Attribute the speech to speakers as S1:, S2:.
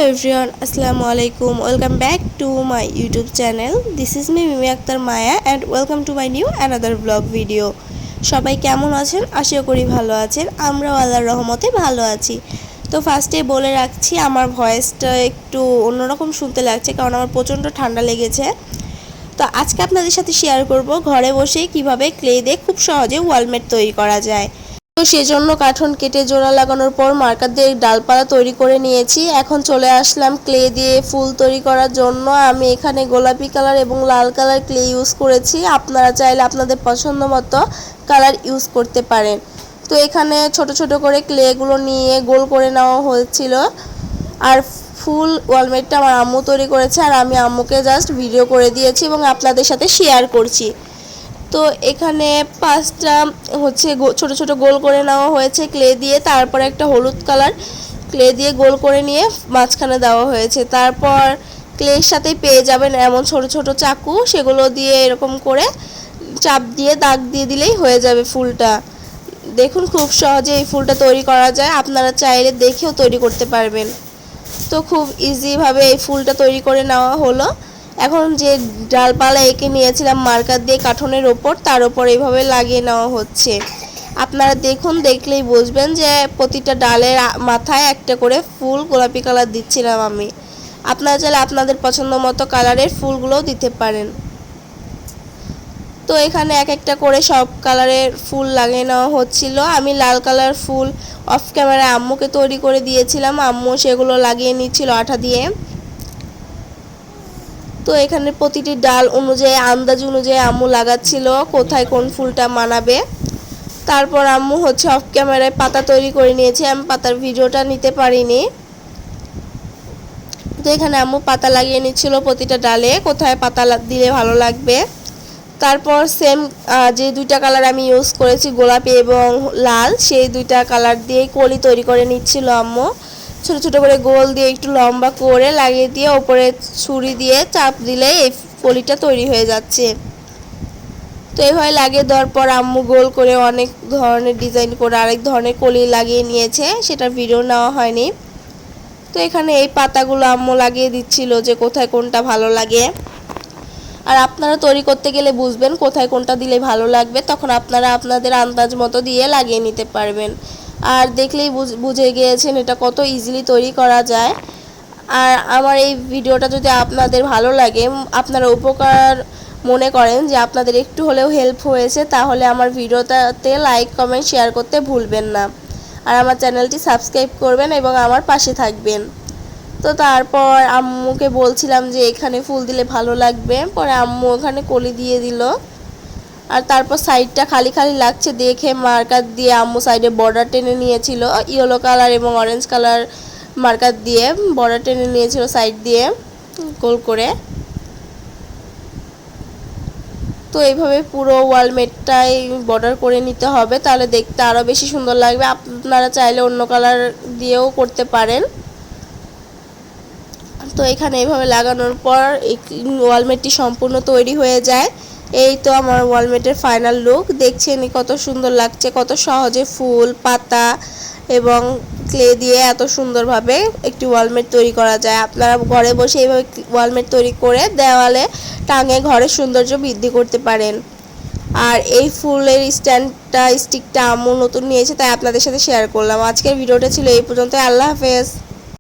S1: everyone, Assalamu alaikum. Welcome back to my YouTube channel. This is me Mimi Akhtar Maya and welcome to my new another vlog video. সবাই কেমন আছেন? আশা করি ভালো আছেন। আমরাও আল্লাহর রহমতে ভালো আছি। তো ফার্স্টে বলে রাখছি আমার ভয়েসটা একটু অন্যরকম শুনতে লাগছে কারণ আমার প্রচণ্ড ঠান্ডা লেগেছে। তো আজকে আপনাদের সাথে শেয়ার করব ঘরে বসে কিভাবে ক্লে দিয়ে খুব সহজে ওয়ালমেট তৈরি করা যায়। তো সেজন্য কাঠন কেটে জোড়া লাগানোর পর মার্কার দিয়ে ডালপালা তৈরি করে নিয়েছি। এখন চলে আসলাম ক্লে দিয়ে ফুল তৈরি করার জন্য। আমি এখানে গোলাপি কালার এবং লাল কালার ক্লে ইউজ করেছি। আপনারা চাইলে আপনাদের পছন্দ মতো কালার ইউজ করতে পারেন। তো এখানে ছোট ছোট করে ক্লেগুলো নিয়ে গোল করে নেওয়া হয়েছিল। আর ফুল ওয়ালমেটটা আমার আম্মু তৈরি করেছে আর আমি আম্মুকে জাস্ট ভিডিও করে দিয়েছি এবং আপনাদের সাথে শেয়ার করছি। তো এখানে পাঁচটা ছোট ছোট গোল করে নেওয়া হয়েছে ক্লে দিয়ে। তারপর একটা হলুদ কালার ক্লে দিয়ে গোল করে নিয়ে মাঝখানে দেওয়া হয়েছে। তারপর ক্লের সাথে পেয়ে যাবেন এমন ছোট ছোট চাকু, সেগুলো দিয়ে এরকম করে চাপ দিয়ে দাগ দিয়ে দিলেই হয়ে যাবে ফুলটা। দেখুন খুব সহজে এই ফুলটা তৈরি করা যায়, আপনারা চাইলে দেখেও তৈরি করতে পারবেন। তো খুব ইজিভাবে এই ফুলটা তৈরি করে নেওয়া হলো। এখন যে ডালপালা এঁকে নিয়েছিলাম মার্কার দিয়ে কাঠনের ওপর, তার ওপর এইভাবে লাগিয়ে নেওয়া হচ্ছে। আপনারা দেখুন, দেখলেই বুঝবেন যে প্রতিটা ডালের মাথায় একটা করে ফুল গোলাপি কালার দিচ্ছিলাম আমি। আপনারা চাইলে আপনাদের পছন্দ মতো কালারের ফুলগুলোও দিতে পারেন। তো এখানে এক একটা করে সব কালারের ফুল লাগিয়ে নেওয়া হচ্ছিল। আমি লাল কালার ফুল অফ ক্যামেরায় আম্মুকে তৈরি করে দিয়েছিলাম, আম্মু সেগুলো লাগিয়ে নিচ্ছিল আঠা দিয়ে। তো এখানে প্রতিটি ডাল অনুযায়ী আন্দাজ অনুযায়ী আম্মু লাগাচ্ছিল কোথায় কোন ফুলটা মানাবে। তারপর আম্মু অফ ক্যামেরায় পাতা তৈরি করে নিয়েছে, আমি পাতার ভিডিওটা নিতে পারিনি। তো এখানে আম্মু পাতা লাগিয়ে নিচ্ছিল প্রতিটা ডালে কোথায় পাতা দিলে ভালো লাগবে। তারপর সেম যে দুইটা কালার আমি ইউজ করেছি গোলাপি এবং লাল, সেই দুইটা কালার দিয়ে কলি তৈরি করে নিচ্ছিল আম্মু। ছোট ছোট করে গোল দিয়ে একটু লম্বা করে লাগিয়ে দিয়ে ওপরে ছুরি দিয়ে চাপ দিলে এই কলিটা তৈরি হয়ে যাচ্ছে। তো এইভাবে লাগিয়ে দেওয়ার পর আম্মু গোল করে অনেক ধরনের ডিজাইন করে আরেক ধরনের কলি লাগিয়ে নিয়েছে, সেটার ভিডিও নেওয়া হয়নি। তো এখানে এই পাতাগুলো আম্মু লাগিয়ে দিচ্ছিল যে কোথায় কোনটা ভালো লাগে। আর আপনারা তৈরি করতে গেলে বুঝবেন কোথায় কোনটা দিলে ভালো লাগবে, তখন আপনারা আপনাদের আন্দাজ মতো দিয়ে লাগিয়ে নিতে পারবেন। আর দেখলেই বুঝে গিয়েছেন এটা কত ইজিলি তৈরি করা যায়। আর আমার এই ভিডিওটা যদি আপনাদের ভালো লাগে, আপনারা উপকার মনে করেন যে আপনাদের একটু হলেও হেল্প হয়েছে, তাহলে আমার ভিডিওটাতে লাইক কমেন্ট শেয়ার করতে ভুলবেন না। আর আমার চ্যানেলটি সাবস্ক্রাইব করবেন এবং আমার পাশে থাকবেন। তো তারপর আম্মুকে বলছিলাম যে এখানে ফুল দিলে ভালো লাগবে, পরে আম্মু ওখানে কলি দিয়ে দিল। আর তারপর সাইডটা খালি খালি লাগছে দেখে মার্কার দিয়ে আম্মু সাইডে বর্ডার টেনে নিয়েছিল, ইয়েলো কালার এবং অরেঞ্জ কালার মার্কার দিয়ে বর্ডার টেনে নিয়েছিল সাইড দিয়ে গোল করে। তো এইভাবে পুরো ওয়ালমেটটাই বর্ডার করে নিতে হবে, তাহলে দেখতে আরও বেশি সুন্দর লাগবে। আপনারা চাইলে অন্য কালার দিয়েও করতে পারেন। তো এখানে এইভাবে লাগানোর পর এই ওয়ালমেটটি সম্পূর্ণ তৈরি হয়ে যায়। এই তো আমার ওয়ালমেটের ফাইনাল লুক, দেখছেন কত সুন্দর লাগছে, কত সহজে ফুল পাতা এবং ক্লে দিয়ে এত সুন্দরভাবে একটি ওয়ালমেট তৈরি করা যায়। আপনারা ঘরে বসে এইভাবে ওয়ালমেট তৈরি করে দেওয়ালে টাঙিয়ে ঘরের সৌন্দর্য বৃদ্ধি করতে পারেন। আর এই ফুলের স্টিকটা আম্মু নতুন নিয়েছে, তাই আপনাদের সাথে শেয়ার করলাম। আজকের ভিডিওটা ছিল এই পর্যন্ত। আল্লাহ হাফেজ।